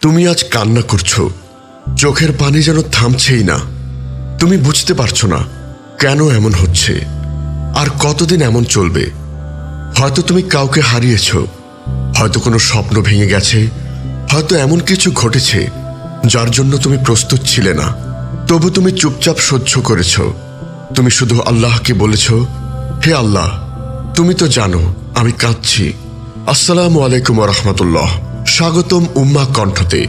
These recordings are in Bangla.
তুমি আজ কান্না করছো, চোখের পানি যেন থামছেই না। তুমি বুঝতে পারছো না কেন এমন হচ্ছে আর কতদিন এমন চলবে। হয়তো তুমি কাউকে হারিয়েছ, হয়তো কোনো স্বপ্ন ভেঙে গেছে, হয়তো এমন কিছু ঘটেছে যার জন্য তুমি প্রস্তুত ছিলে না। তবু তুমি চুপচাপ সহ্য করেছ। তুমি শুধু আল্লাহকে বলেছ, হে আল্লাহ, তুমি তো জানো আমি কাঁদছি। আসসালামু আলাইকুম ওয়া রাহমাতুল্লাহ। স্বাগতম উম্মাহ কণ্ঠতে।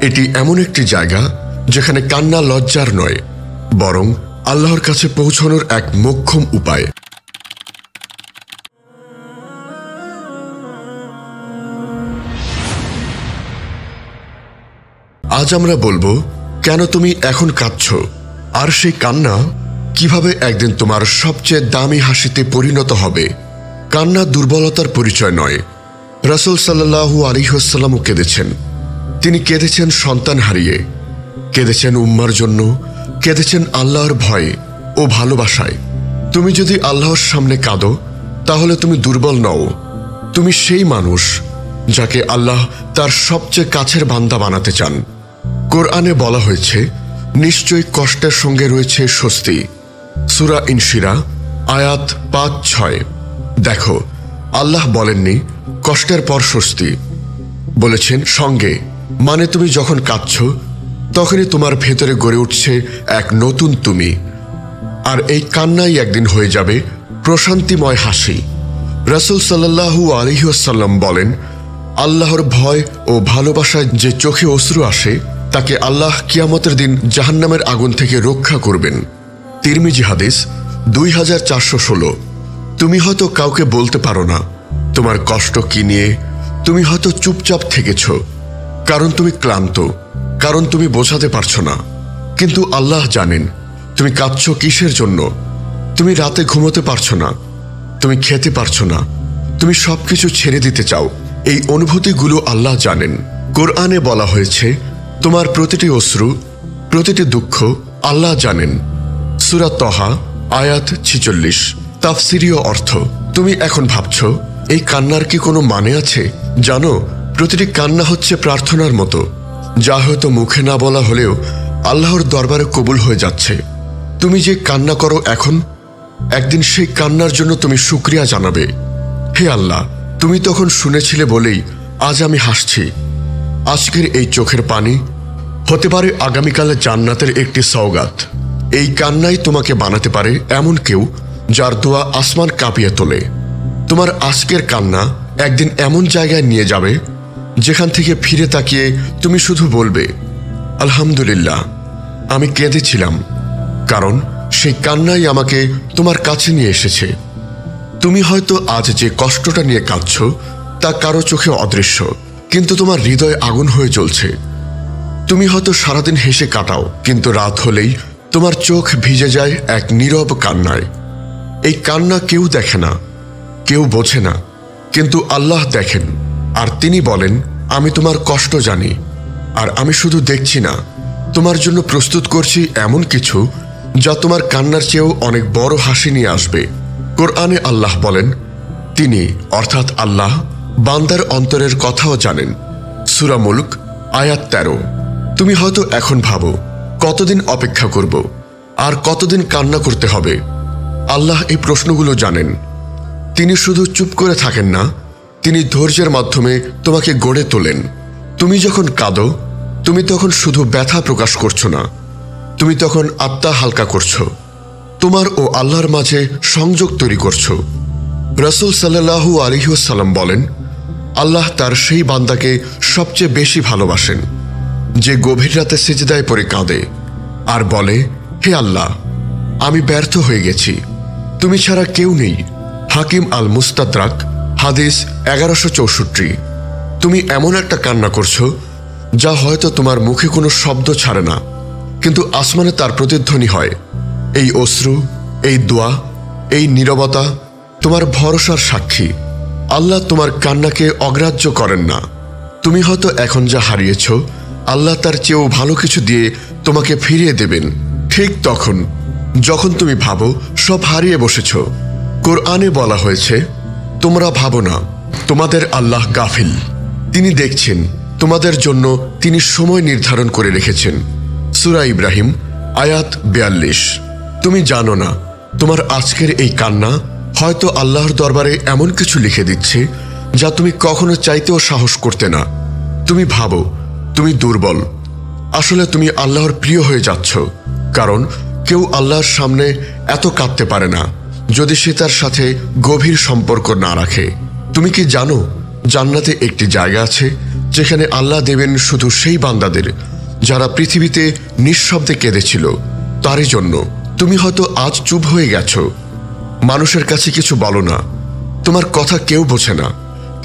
এটি এমন একটি জায়গা যেখানে কান্না লজ্জার নয়, বরং আল্লাহর কাছে পৌঁছানোর এক মোক্ষম উপায়। আজ আমরা বলবো কেন তুমি এখন কাঁদছো, আর সেই কান্না কিভাবে একদিন তোমার সবচেয়ে দামি হাসিতে পরিণত হবে। কান্না দুর্বলতার পরিচয় নয়। রাসূল সাল্লাল্লাহু আলাইহি ওয়াসাল্লামও কেঁদেছেন। তিনি কেঁদেছেন সন্তান হারিয়ে, কেঁদেছেন উম্মার জন্য, কেঁদেছেন আল্লাহর ভয়ে ও ভালোবাসায়। তুমি যদি আল্লাহর সামনে কাঁদো তাহলে তুমি দুর্বল নও, তুমি সেই মানুষ যাকে আল্লাহ তার সবচেয়ে কাছের বান্দা বানাতে চান। কোরআনে বলা হয়েছে, নিশ্চয়ই কষ্টের সঙ্গে রয়েছে স্বস্তি। সূরা ইনশিরা আয়াত ৫-৬। দেখো, আল্লাহ বলেননি কষ্টের পর স্বস্তি, বলেছেন সঙ্গে। মানে তুমি যখন কাঁদছো তখনই তোমার ভেতরে গড়ে উঠছে এক নতুন তুমি, আর এই কান্নাই একদিন হয়ে যাবে প্রশান্তিময় হাসি। রাসূল সাল্লাল্লাহু আলাইহি ওয়াসাল্লাম বলেন, আল্লাহর ভয় ও ভালোবাসায় যে চোখে অশ্রু আসে তাকে আল্লাহ কিয়ামতের দিন জাহান্নামের আগুন থেকে রক্ষা করবেন। তিরমিজি হাদিস 2416। তুমি হয়তো কাউকে বলতে পারো না তোমার কষ্ট কি নিয়ে। তুমি হয়তো চুপচাপ থেকেছ, কারণ তুমি ক্লান্ত, কারণ তুমি বোঝাতে পারছো না। কিন্তু আল্লাহ জানেন তুমি কাঁদছো কিসের জন্য। তুমি রাতে ঘুমোতে পারছো না, তুমি খেতে পারছো না, তুমি সবকিছু ছেড়ে দিতে চাও। এই অনুভূতিগুলো আল্লাহ জানেন। কোরআনে বলা হয়েছে, তোমার প্রতিটি অশ্রু, প্রতিটি দুঃখ আল্লাহ জানেন। সূরা তহা আয়াত 46। তাফসিরীয় অর্থ। তুমি এখন ভাবছো এই কান্নার কি কোনো মানে আছে? জানো, প্রতিটি কান্না হচ্ছে প্রার্থনার মতো, যা হয়তো মুখে না বলা হলেও আল্লাহর দরবারে কবুল হয়ে যাচ্ছে। তুমি যে কান্না করো এখন, একদিন সেই কান্নার জন্য তুমি শুকরিয়া জানাবে। হে আল্লাহ, তুমি তখন শুনেছিলে বলেই আজ আমি হাসছি। আজকের এই চোখের পানি হতে পারে আগামীকালে জান্নাতের একটি সওগাত। এই কান্নাই তোমাকে বানাতে পারে এমন কেউ যার দোয়া আসমান কাঁপিয়ে তোলে। তোমার আজকের কান্না একদিন এমন জায়গায় নিয়ে যাবে যেখান থেকে ফিরে তাকিয়ে তুমি শুধু বলবে, আলহামদুলিল্লাহ, আমি কেঁদেছিলাম, কারণ সেই কান্নাই আমাকে তোমার কাছে নিয়ে এসেছে। তুমি হয়তো আজ যে কষ্টটা নিয়ে কাঁদছো তা কারো চোখে অদৃশ্য, কিন্তু তোমার হৃদয় আগুন হয়ে জ্বলছে। তুমি হয়তো সারাদিন হেসে কাটাও, কিন্তু রাত হলেই তোমার চোখ ভিজে যায় এক নীরব কান্নায়। এই কান্না কেউ দেখে না, কেউ বোঝে না, কিন্তু আল্লাহ দেখেন। আর তিনি বলেন, আমি তোমার কষ্ট জানি, আর আমি শুধু দেখছি না, তোমার জন্য প্রস্তুত করছি এমন কিছু যা তোমার কান্নার চেয়েও অনেক বড় হাসি নিয়ে আসবে। কোরআনে আল্লাহ বলেন, তিনি অর্থাৎ আল্লাহ বান্দার অন্তরের কথাও জানেন। সূরা মুলক আয়াত 13। তুমি হয়তো এখন ভাবো, কতদিন অপেক্ষা করব, আর কতদিন কান্না করতে হবে। আল্লাহ এই প্রশ্নগুলো জানেন। তিনি শুধু চুপ করে থাকেন না, তিনি ধৈর্যের মাধ্যমে তোমাকে গড়ে তোলেন। তুমি যখন কাঁদো, তুমি তখন শুধু ব্যথা প্রকাশ করছো না, তুমি তখন আত্মা হালকা করছো, তোমার ও আল্লাহর মাঝে সংযোগ তৈরি করছো। রাসূল সাল্লাল্লাহু আলাইহি ওয়াসাল্লাম বলেন, আল্লাহ তার সেই বান্দাকে সবচেয়ে বেশি ভালোবাসেন যে গভীর রাতে সিজদায় পড়ে কাঁদে আর বলে, হে আল্লাহ, আমি ব্যর্থ হয়ে গেছি, তুমি ছাড়া কেউ নেই। হাকিম আল মুস্তাদরাক হাদিস 1164। তুমি এমন একটা কান্না করছো যা হয়তো তোমার মুখে কোনো শব্দ ছাড়ে না, কিন্তু আসমানে তার প্রতিধ্বনি হয়। এই অশ্রু, এই দোয়া, এই নীরবতা তোমার ভরসার সাক্ষী। আল্লাহ তোমার কান্নাকে অগ্রাহ্য করেন না। তুমি হয়তো এখন যা হারিয়েছ, আল্লাহ তার চেয়েও ভালো কিছু দিয়ে তোমাকে ফিরিয়ে দেবেন ঠিক তখন যখন তুমি ভাবো সব হারিয়ে বসেছ। কোরআনে বলা হয়েছে, তোমরা ভাবো না তোমাদের আল্লাহ গাফিল, তিনি দেখছেন তোমাদের জন্য তিনি সময় নির্ধারণ করে রেখেছেন। সূরা ইব্রাহিম আয়াত 42। তুমি জানো না তোমার আজকের এই কান্না হয়তো আল্লাহর দরবারে এমন কিছু লিখে দিচ্ছে যা তুমি কখনো চাইতেও সাহস করতে না। তুমি ভাবো তুমি দুর্বল, আসলে তুমি আল্লাহর প্রিয় হয়ে যাচ্ছ, কারণ কেউ আল্লাহর সামনে এত কাঁদতে পারে না যদি সে তার সাথে গভীর সম্পর্ক না রাখে। তুমি কি জানো জান্নাতে একটি জায়গা আছে যেখানে আল্লাহ দেবেন শুধু সেই বান্দাদের যারা পৃথিবীতে নিঃশব্দে কেঁদেছিল তারই জন্য। তুমি হয়তো আজ চুপ হয়ে গেছো, মানুষের কাছে কিছু বলো না, তোমার কথা কেউ বোঝে না,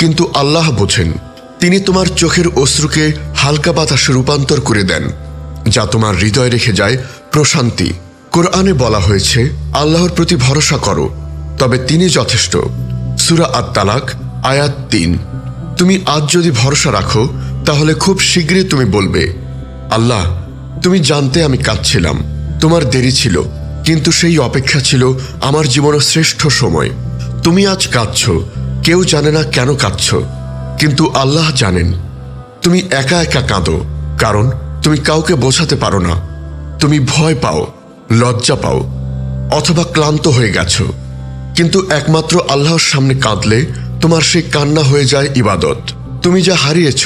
কিন্তু আল্লাহ বোঝেন। তিনি তোমার চোখের অশ্রুকে হালকা বাতাসে রূপান্তর করে দেন, যা তোমার হৃদয় রেখে যায় প্রশান্তি। কোরআনে বলা হয়েছে আল্লাহর প্রতি ভরসা করো, তবে তিনি যথেষ্ট। সূরা আত-তালাক আয়াত 3। তুমি আজ যদি ভরসা রাখো তাহলে খুব শীঘ্রই তুমি বলবে, আল্লাহ তুমি জানতে আমি কাঁদছিলাম, তোমার দেরি ছিল, কিন্তু সেই অপেক্ষা ছিল আমার জীবনের শ্রেষ্ঠ সময়। তুমি আজ কাঁদছ, কেউ জানে না কেন কাঁদছ, কিন্তু আল্লাহ জানেন। তুমি একা একা কাঁদো কারণ তুমি কাউকে বোঝাতে পারো না। তুমি ভয় পাও, লজ্জা পাও, অথবা ক্লান্ত হয়ে গেছো, কিন্তু একমাত্র আল্লাহর সামনে কাঁদলে তোমার সেই কান্না হয়ে যায় ইবাদত। তুমি যা হারিয়েছ,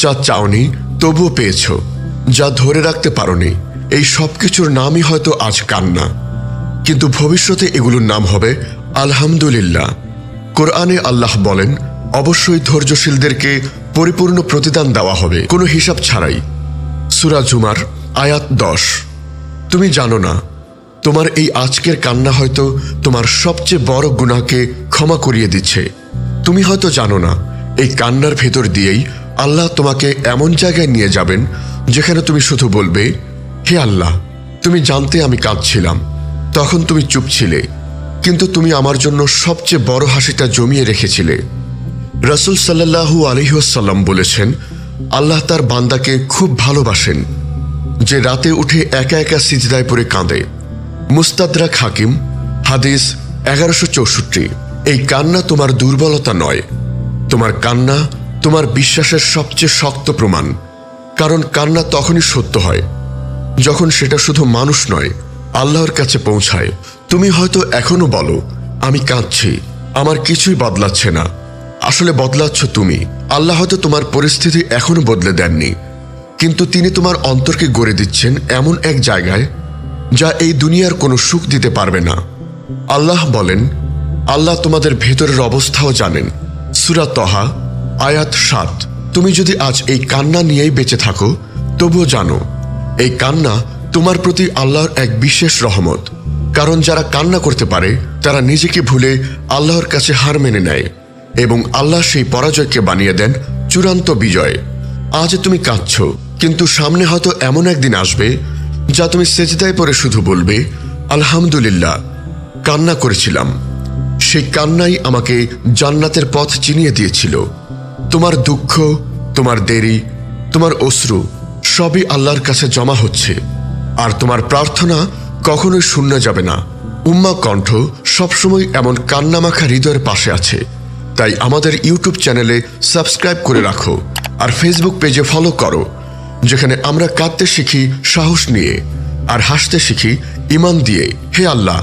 যা চাওনি তবুও পেয়েছ, যা ধরে রাখতে পারোনি, এই সব কিছুর নামই হয়তো আজ কান্না, কিন্তু ভবিষ্যতে এগুলোর নাম হবে আলহামদুলিল্লাহ। কোরআনে আল্লাহ বলেন, অবশ্যই ধৈর্যশীলদেরকে পরিপূর্ণ প্রতিদান দেওয়া হবে, কোনো হিসাব ছাড়াই। সূরা জুমার আয়াত 10। তুমি জানো না তোমার এই আজকের কান্না হয়তো তোমার সবচেয়ে বড় গুনাহকে ক্ষমা করিয়ে দিচ্ছে। তুমি হয়তো জানো না এই কান্নার ভেতর দিয়েই আল্লাহ তোমাকে এমন জায়গায় নিয়ে যাবেন যেখানে তুমি শুধু বলবে, হে আল্লাহ তুমি জানতে আমি কাঁদছিলাম, তখন তুমি চুপ ছিলে, কিন্তু তুমি আমার জন্য সবচেয়ে বড় হাসিটা জমিয়ে রেখেছিলে। রাসূল সাল্লাল্লাহু আলাইহি ওয়াসাল্লাম বলেছেন, আল্লাহ তার বান্দাকে খুব ভালোবাসেন যে রাতে উঠে একা একা সিজদায় পড়ে কাঁদে। মুস্তাদরাক হাকিম হাদিস 1164। এই কান্না তোমার দুর্বলতা নয়, তোমার কান্না তোমার বিশ্বাসের সবচেয়ে শক্ত প্রমাণ। কারণ কান্না তখনই সত্য হয় যখন সেটা শুধু মানুষ নয়, আল্লাহর কাছে পৌঁছায়। তুমি হয়তো এখনো বলো, আমি কাঁদছি, আমার কিছুই বদলাচ্ছে না। আসলে বদলাচ্ছ তুমি। আল্লাহ হয়তো তোমার পরিস্থিতি এখনো বদলে দেননি, কিন্তু তিনি তোমার অন্তরকে গড়ে দিচ্ছেন এমন এক জায়গায় যা এই দুনিয়ার কোনো সুখ দিতে পারবে না। আল্লাহ বলেন, আল্লাহ তোমাদের ভেতরের অবস্থাও জানেন। সূরা তহা আয়াত 7। তুমি যদি আজ এই কান্না নিয়েই বেঁচে থাকো, তবুও জানো এই কান্না তোমার প্রতি আল্লাহর এক বিশেষ রহমত। কারণ যারা কান্না করতে পারে তারা নিজেকে ভুলে আল্লাহর কাছে হার মেনে নেয় এবং আল্লাহ সেই পরাজয়কে বানিয়ে দেন চূড়ান্ত বিজয়। আজ তুমি কাঁদছ, কিন্তু সামনে হয়তো এমন একদিন আসবে যা তুমি সেজদায় পড়ে শুধু বলবে, আলহামদুলিল্লাহ, কান্না করেছিলাম। সেই কান্নাই আমাকে জান্নাতের পথ চিনিয়ে দিয়েছিল। তোমার দুঃখ, তোমার দেরি, তোমার অশ্রু সবই আল্লাহর কাছে জমা হচ্ছে, আর তোমার প্রার্থনা কখনোই শূন্য যাবে না। উম্মা কণ্ঠ সবসময় এমন কান্নামাখা হৃদয়ের পাশে আছে। তাই আমাদের ইউটিউব চ্যানেলে সাবস্ক্রাইব করে রাখো আর ফেসবুক পেজে ফলো করো, যেখানে আমরা কাঁদতে শিখি সাহস নিয়ে আর হাসতে শিখি ঈমান দিয়ে। হে আল্লাহ,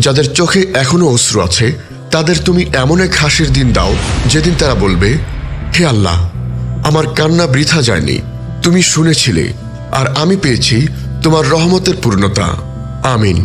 যাদের চোখে এখনো অশ্রু আছে তাদের তুমি এমন এক হাসির দিন দাও যেদিন তারা বলবে, হে আল্লাহ, আমার কান্না বৃথা যায়নি, তুমি শুনেছিলে আর আমি পেয়েছি তোমার রহমতের পূর্ণতা। আমিন।